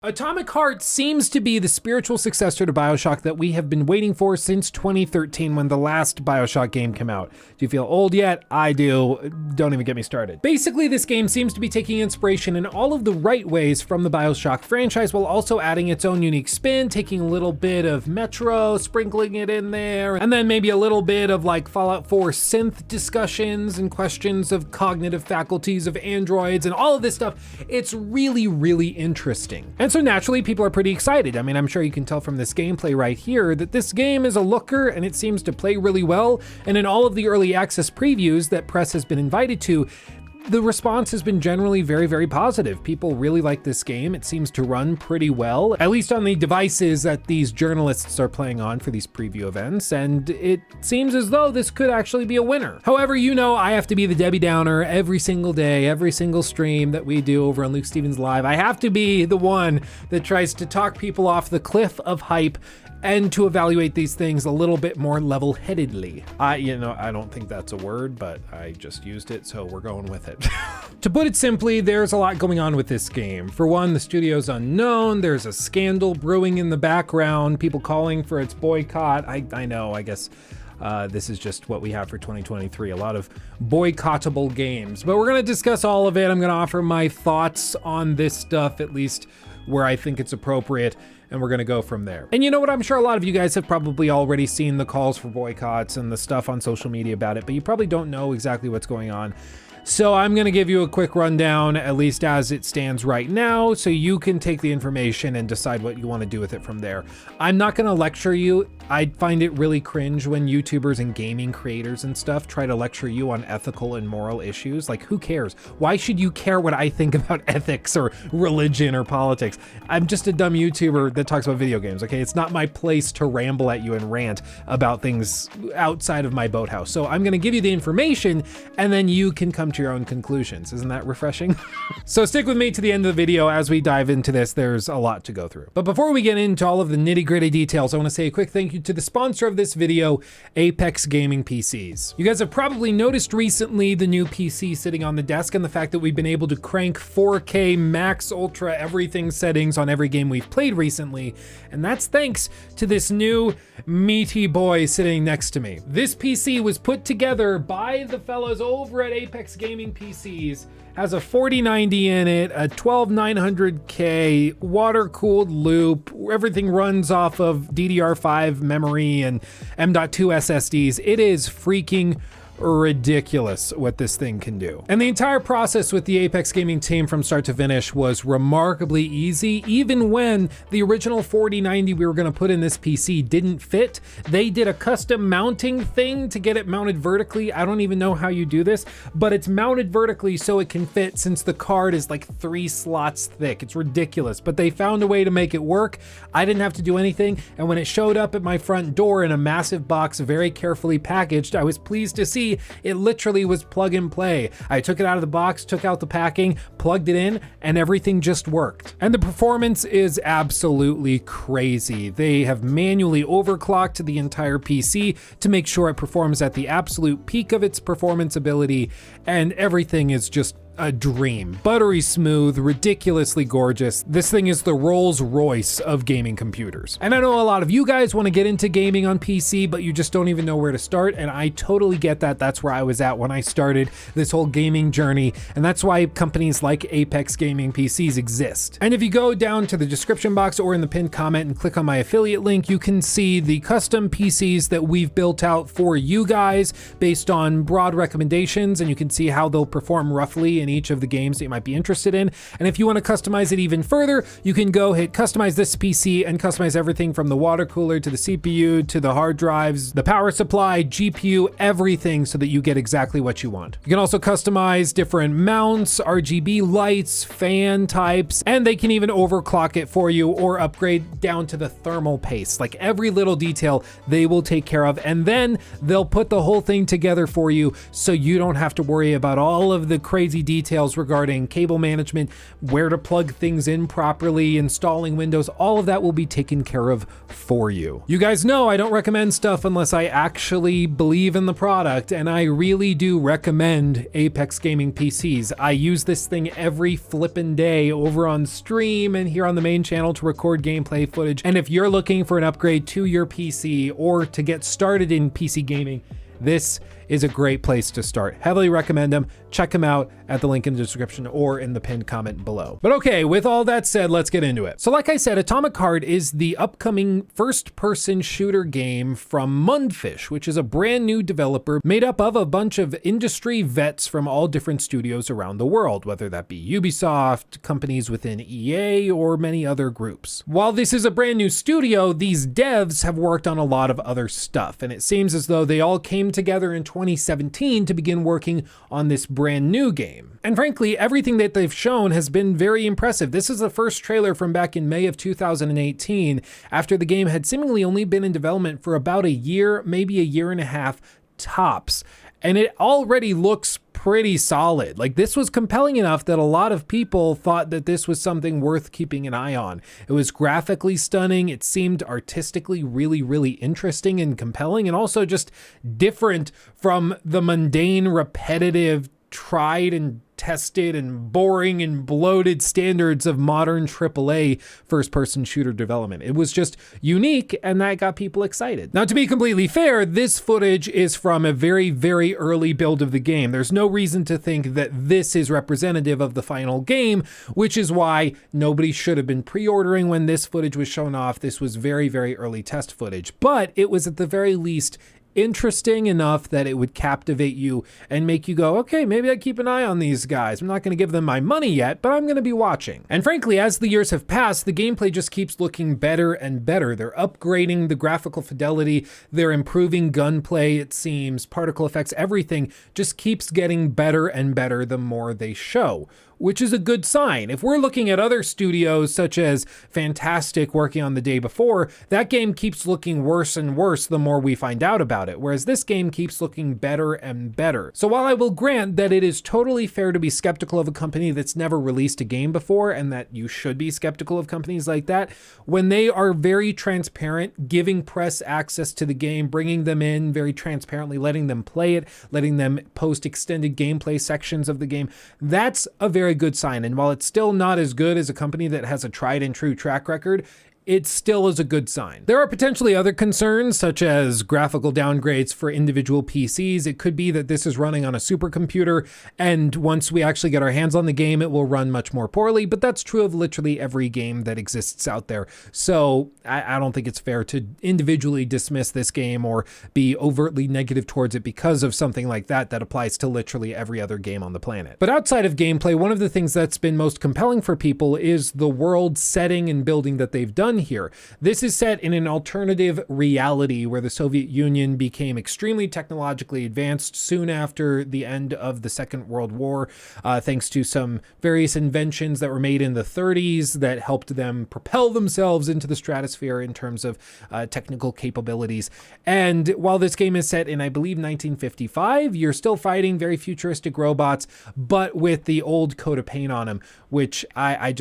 Atomic Heart seems to be the spiritual successor to BioShock that we have been waiting for since 2013 when the last BioShock game came out. Do you feel old yet? I do. Don't even get me started. Basically, this game seems to be taking inspiration in all of the right ways from the BioShock franchise while also adding its own unique spin, taking a little bit of Metro, sprinkling it in there, and then maybe a little bit of like Fallout 4 synth discussions and questions of cognitive faculties of androids and all of this stuff. It's really, really interesting. And so naturally, people are pretty excited. I mean, I'm sure you can tell from this gameplay right here that this game is a looker and it seems to play really well. And in all of the early access previews that press has been invited to, the response has been generally very, very positive. People really like this game. It seems to run pretty well, at least on the devices that these journalists are playing on for these preview events, and it seems as though this could actually be a winner. However, you know I have to be the Debbie Downer every single day, every single stream that we do over on Luke Stevens Live. I have to be the one that tries to talk people off the cliff of hype and to evaluate these things a little bit more level-headedly. I don't think that's a word, but I just used it, so we're going with it. To put it simply, there's a lot going on with this game. For one, the studio's unknown, there's a scandal brewing in the background, people calling for its boycott. I know, I guess this is just what we have for 2023, a lot of boycottable games. But we're gonna discuss all of it. I'm gonna offer my thoughts on this stuff, at least where I think it's appropriate, and we're gonna go from there. And you know what, I'm sure a lot of you guys have probably already seen the calls for boycotts and the stuff on social media about it, but you probably don't know exactly what's going on. So I'm gonna give you a quick rundown, at least as it stands right now, so you can take the information and decide what you wanna do with it from there. I'm not gonna lecture you. I find it really cringe when YouTubers and gaming creators and stuff try to lecture you on ethical and moral issues. Like, who cares? Why should you care what I think about ethics or religion or politics? I'm just a dumb YouTuber that talks about video games, okay? It's not my place to ramble at you and rant about things outside of my boathouse. So I'm gonna give you the information and then you can come to your own conclusions. Isn't that refreshing? So stick with me to the end of the video as we dive into this. There's a lot to go through. But before we get into all of the nitty-gritty details, I want to say a quick thank you to the sponsor of this video, Apex Gaming PCs. You guys have probably noticed recently the new PC sitting on the desk and the fact that we've been able to crank 4K max ultra everything settings on every game we've played recently, and that's thanks to this new meaty boy sitting next to me. This PC was put together by the fellas over at Apex Gaming PCs, has a 4090 in it, a 12900K, water-cooled loop, everything runs off of DDR5 memory and M.2 SSDs. It is freaking ridiculous what this thing can do. And the entire process with the Apex Gaming team from start to finish was remarkably easy. Even when the original 4090 we were gonna put in this PC didn't fit, they did a custom mounting thing to get it mounted vertically. I don't even know how you do this, but it's mounted vertically so it can fit since the card is like 3 slots thick. It's ridiculous, but they found a way to make it work. I didn't have to do anything, and when it showed up at my front door in a massive box, very carefully packaged, I was pleased to see it literally was plug and play. I took it out of the box, took out the packing, plugged it in, and everything just worked. And the performance is absolutely crazy. They have manually overclocked the entire PC to make sure it performs at the absolute peak of its performance ability, and everything is just a dream. Buttery smooth, ridiculously gorgeous. This thing is the Rolls Royce of gaming computers. And I know a lot of you guys want to get into gaming on PC, but you just don't even know where to start, and I totally get that. That's where I was at when I started this whole gaming journey, and that's why companies like Apex Gaming PCs exist. And if you go down to the description box or in the pinned comment and click on my affiliate link, you can see the custom PCs that we've built out for you guys based on broad recommendations, and you can see how they'll perform roughly in each of the games that you might be interested in. And if you want to customize it even further, you can go hit customize this PC and customize everything from the water cooler to the CPU to the hard drives, the power supply, GPU, everything, so that you get exactly what you want. You can also customize different mounts, RGB lights, fan types, and they can even overclock it for you or upgrade down to the thermal paste. Like every little detail they will take care of, and then they'll put the whole thing together for you so you don't have to worry about all of the crazy details regarding cable management, where to plug things in properly, installing Windows, all of that will be taken care of for you. You guys know I don't recommend stuff unless I actually believe in the product, and I really do recommend Apex Gaming PCs. I use this thing every flippin' day over on stream and here on the main channel to record gameplay footage. And if you're looking for an upgrade to your PC or to get started in PC gaming, this is a great place to start. Heavily recommend them. Check them out at the link in the description or in the pinned comment below. But okay, with all that said, let's get into it. So like I said, Atomic Heart is the upcoming first-person shooter game from Mundfish, which is a brand new developer made up of a bunch of industry vets from all different studios around the world, whether that be Ubisoft, companies within EA, or many other groups. While this is a brand new studio, these devs have worked on a lot of other stuff, and it seems as though they all came together in 2017 to begin working on this brand new game. And frankly, everything that they've shown has been very impressive. This is the first trailer from back in May of 2018, after the game had seemingly only been in development for about a year, maybe a year and a half tops. And it already looks pretty solid. Like, this was compelling enough that a lot of people thought that this was something worth keeping an eye on. It was graphically stunning. It seemed artistically really, really interesting and compelling, and also just different from the mundane, repetitive, tried and tested and boring and bloated standards of modern AAA first-person shooter development. It was just unique, and that got people excited. Now, to be completely fair, this footage is from a very, very early build of the game. There's no reason to think that this is representative of the final game, which is why nobody should have been pre-ordering when this footage was shown off. This was very, very early test footage, but it was at the very least interesting enough that it would captivate you and make you go, okay, maybe I keep an eye on these guys. I'm not going to give them my money yet, but I'm going to be watching. And frankly, as the years have passed, the gameplay just keeps looking better and better. They're upgrading the graphical fidelity. They're improving gunplay, it seems, particle effects, everything just keeps getting better and better the more they show, which is a good sign. If we're looking at other studios such as Fantastic working on The Day Before, that game keeps looking worse and worse the more we find out about it, whereas this game keeps looking better and better. So while I will grant that it is totally fair to be skeptical of a company that's never released a game before, and that you should be skeptical of companies like that, when they are very transparent, giving press access to the game, bringing them in very transparently, letting them play it, letting them post extended gameplay sections of the game, that's a very good sign. And while it's still not as good as a company that has a tried and true track record, it still is a good sign. There are potentially other concerns, such as graphical downgrades for individual PCs. It could be that this is running on a supercomputer, and once we actually get our hands on the game, it will run much more poorly, but that's true of literally every game that exists out there. So I don't think it's fair to individually dismiss this game or be overtly negative towards it because of something like that that applies to literally every other game on the planet. But outside of gameplay, one of the things that's been most compelling for people is the world setting and building that they've done here. This is set in an alternative reality where the Soviet Union became extremely technologically advanced soon after the end of the Second World War, thanks to some various inventions that were made in the 30s that helped them propel themselves into the stratosphere in terms of technical capabilities. And while this game is set in, I believe, 1955, you're still fighting very futuristic robots, but with the old coat of paint on them, which I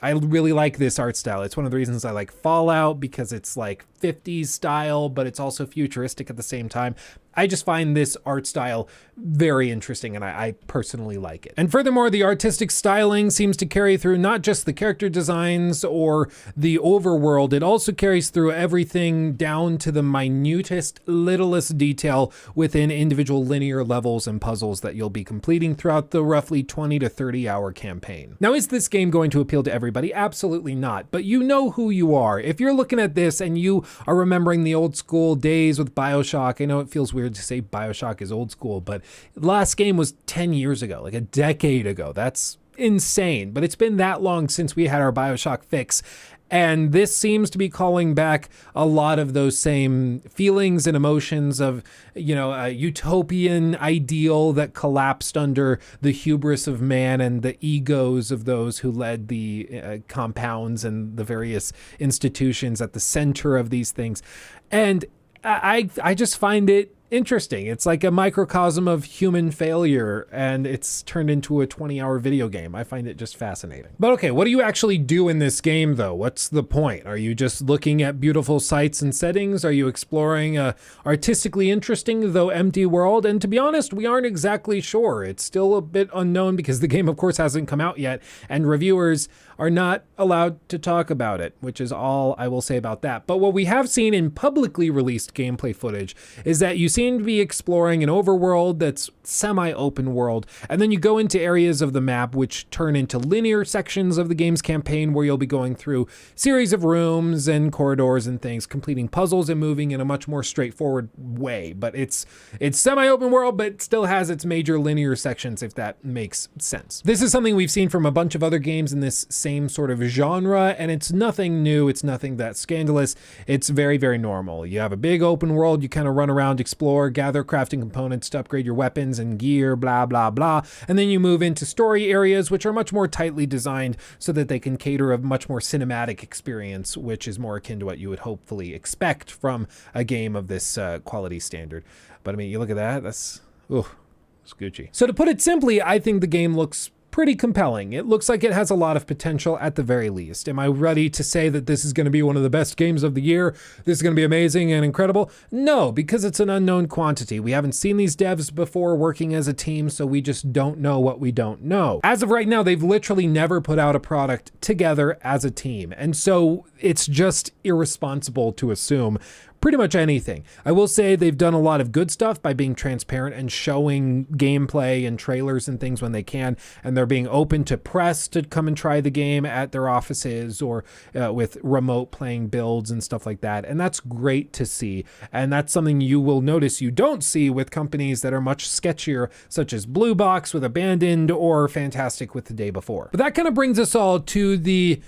really like this art style. It's one of the reasons I like Fallout, because it's like 50s style, but it's also futuristic at the same time. I just find this art style very interesting, and I personally like it. And furthermore, the artistic styling seems to carry through not just the character designs or the overworld, it also carries through everything down to the minutest, littlest detail within individual linear levels and puzzles that you'll be completing throughout the roughly 20 to 30 hour campaign. Now, is this game going to appeal to everybody? Absolutely not, but you know who you are. If you're looking at this and you are remembering the old school days with BioShock, I know it feels weird to say BioShock is old school, but last game was 10 years ago, like a decade ago. That's insane, but it's been that long since we had our BioShock fix. And this seems to be calling back a lot of those same feelings and emotions of, you know, a utopian ideal that collapsed under the hubris of man and the egos of those who led the compounds and the various institutions at the center of these things. And I just find it interesting. It's like a microcosm of human failure, and it's turned into a 20-hour video game. I find it just fascinating. But okay, what do you actually do in this game, though? What's the point? Are you just looking at beautiful sights and settings? Are you exploring a artistically interesting, though empty world? And to be honest, we aren't exactly sure. It's still a bit unknown because the game, of course, hasn't come out yet, and reviewers are not allowed to talk about it, which is all I will say about that. But what we have seen in publicly released gameplay footage is that you seem to be exploring an overworld that's semi-open world, and then you go into areas of the map which turn into linear sections of the game's campaign where you'll be going through series of rooms and corridors and things, completing puzzles and moving in a much more straightforward way. But it's semi-open world, but still has its major linear sections, if that makes sense. This is something we've seen from a bunch of other games in this same sort of genre, and it's nothing new. It's nothing that scandalous. It's very, very normal. You have a big open world. You kind of run around, explore, gather crafting components to upgrade your weapons and gear, blah, blah, blah. And then you move into story areas, which are much more tightly designed so that they can cater a much more cinematic experience, which is more akin to what you would hopefully expect from a game of this quality standard. But I mean, you look at that, that's, it's Gucci. So to put it simply, I think the game looks pretty compelling. It looks like it has a lot of potential at the very least. Am I ready to say that this is going to be one of the best games of the year? This is going to be amazing and incredible? No, because it's an unknown quantity. We haven't seen these devs before working as a team, so we just don't know what we don't know. As of right now, they've literally never put out a product together as a team. And so it's just irresponsible to assume pretty much anything. I will say they've done a lot of good stuff by being transparent and showing gameplay and trailers and things when they can, and they're being open to press to come and try the game at their offices or with remote playing builds and stuff like that, and that's great to see. And that's something you will notice you don't see with companies that are much sketchier, such as Blue Box with Abandoned or Fantastic with The Day Before. But that kind of brings us all to the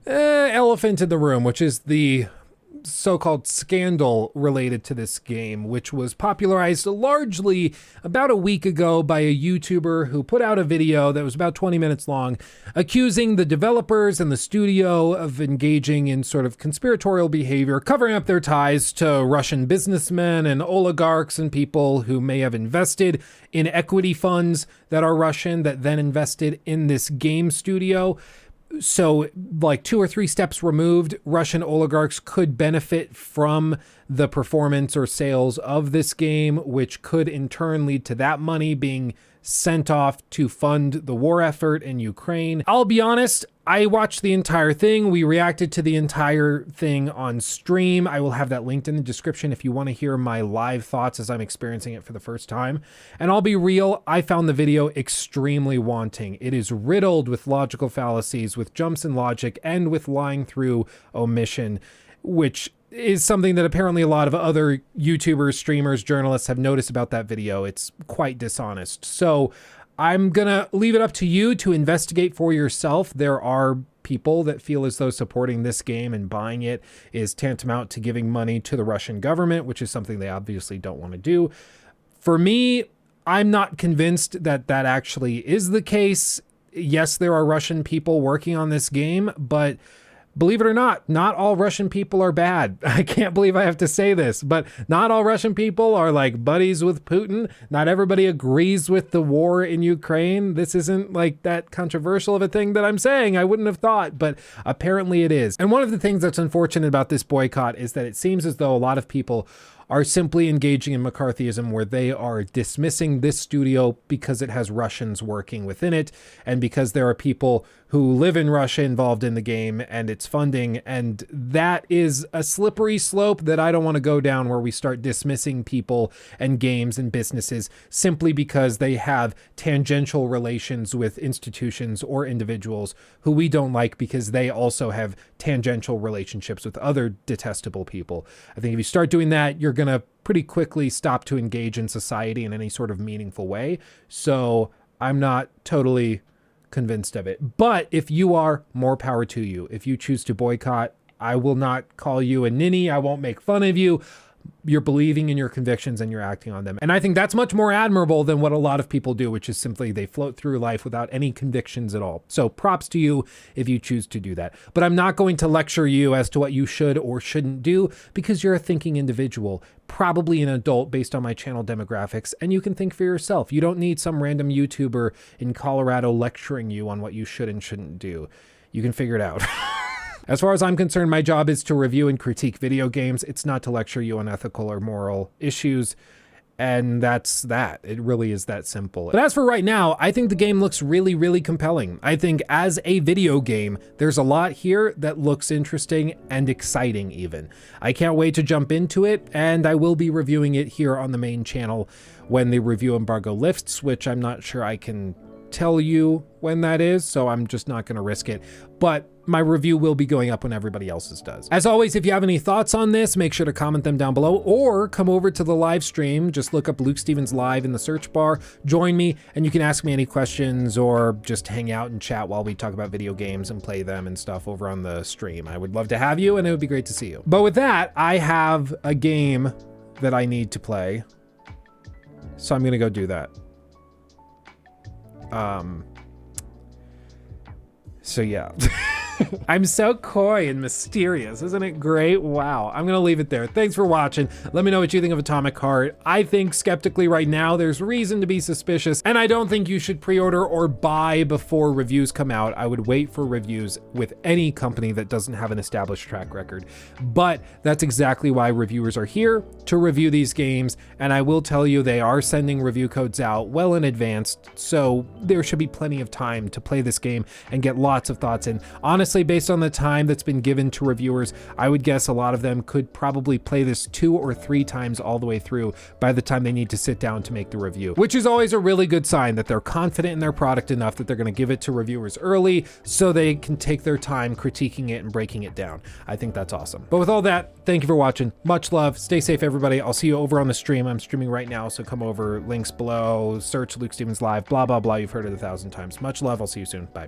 elephant in the room, which is the so-called scandal related to this game, which was popularized largely about a week ago by a YouTuber who put out a video that was about 20 minutes long, accusing the developers and the studio of engaging in sort of conspiratorial behavior, covering up their ties to Russian businessmen and oligarchs and people who may have invested in equity funds that are Russian that then invested in this game studio. So like 2 or 3 steps removed, Russian oligarchs could benefit from the performance or sales of this game, which could in turn lead to that money being sent off to fund the war effort in Ukraine. I'll be honest, I watched the entire thing. We reacted to the entire thing on stream. I will have that linked in the description if you want to hear my live thoughts as I'm experiencing it for the first time. And I'll be real, I found the video extremely wanting. It is riddled with logical fallacies, with jumps in logic, and with lying through omission, which is something that apparently a lot of other YouTubers, streamers, journalists have noticed about that video. It's quite dishonest. So I'm gonna leave it up to you to investigate for yourself. There are people that feel as though supporting this game and buying it is tantamount to giving money to the Russian government, which is something they obviously don't want to do. For me, I'm not convinced that that actually is the case. Yes, there are Russian people working on this game, but believe it or not all Russian people are bad. I can't believe I have to say this, but not all Russian people are like buddies with Putin. Not everybody agrees with the war in Ukraine. This isn't like that controversial of a thing that I'm saying. I wouldn't have thought, but apparently it is. And one of the things that's unfortunate about this boycott is that it seems as though a lot of people are simply engaging in McCarthyism, where they are dismissing this studio because it has Russians working within it, and because there are people who live in Russia involved in the game and its funding. And that is a slippery slope that I don't want to go down, where we start dismissing people and games and businesses simply because they have tangential relations with institutions or individuals who we don't like because they also have tangential relationships with other detestable people. I think if you start doing that, you're going to pretty quickly stop to engage in society in any sort of meaningful way. So I'm not totally convinced of it. But if you are, more power to you. If you choose to boycott, I will not call you a ninny. I won't make fun of you. you're believing in your convictions and you're acting on them. And I think that's much more admirable than what a lot of people do, which is simply they float through life without any convictions at all. So props to you if you choose to do that. But I'm not going to lecture you as to what you should or shouldn't do, because you're a thinking individual, probably an adult based on my channel demographics, and you can think for yourself. You don't need some random YouTuber in Colorado lecturing you on what you should and shouldn't do. You can figure it out. As far as I'm concerned, my job is to review and critique video games. It's not to lecture you on ethical or moral issues. And that's that. It really is that simple. But as for right now, I think the game looks really, really compelling. I think as a video game, there's a lot here that looks interesting and exciting even. I can't wait to jump into it, and I will be reviewing it here on the main channel when the review embargo lifts, which I'm not sure I can tell you when that is, so I'm just not going to risk it. But my review will be going up when everybody else's does. As always, if you have any thoughts on this, make sure to comment them down below, or come over to the live stream. Just look up Luke Stevens Live in the search bar, join me, and you can ask me any questions or just hang out and chat while we talk about video games and play them and stuff over on the stream. I would love to have you, and it would be great to see you. But with that, I have a game that I need to play, so I'm gonna go do that. So yeah. I'm so coy and mysterious. Isn't it great? Wow. I'm going to leave it there. Thanks for watching. Let me know what you think of Atomic Heart. I think skeptically right now, there's reason to be suspicious, and I don't think you should pre-order or buy before reviews come out. I would wait for reviews with any company that doesn't have an established track record. But that's exactly why reviewers are here, to review these games. And I will tell you, they are sending review codes out well in advance. So there should be plenty of time to play this game and get lots of thoughts in. Honestly, based on the time that's been given to reviewers, I would guess a lot of them could probably play this 2 or 3 times all the way through by the time they need to sit down to make the review, which is always a really good sign that they're confident in their product enough that they're going to give it to reviewers early so they can take their time critiquing it and breaking it down. I think that's awesome. But with all that, thank you for watching. Much love. Stay safe, everybody. I'll see you over on the stream. I'm streaming right now, so come over. Links below. Search Luke Stevens Live. Blah, blah, blah. You've heard it 1,000 times. Much love. I'll see you soon. Bye.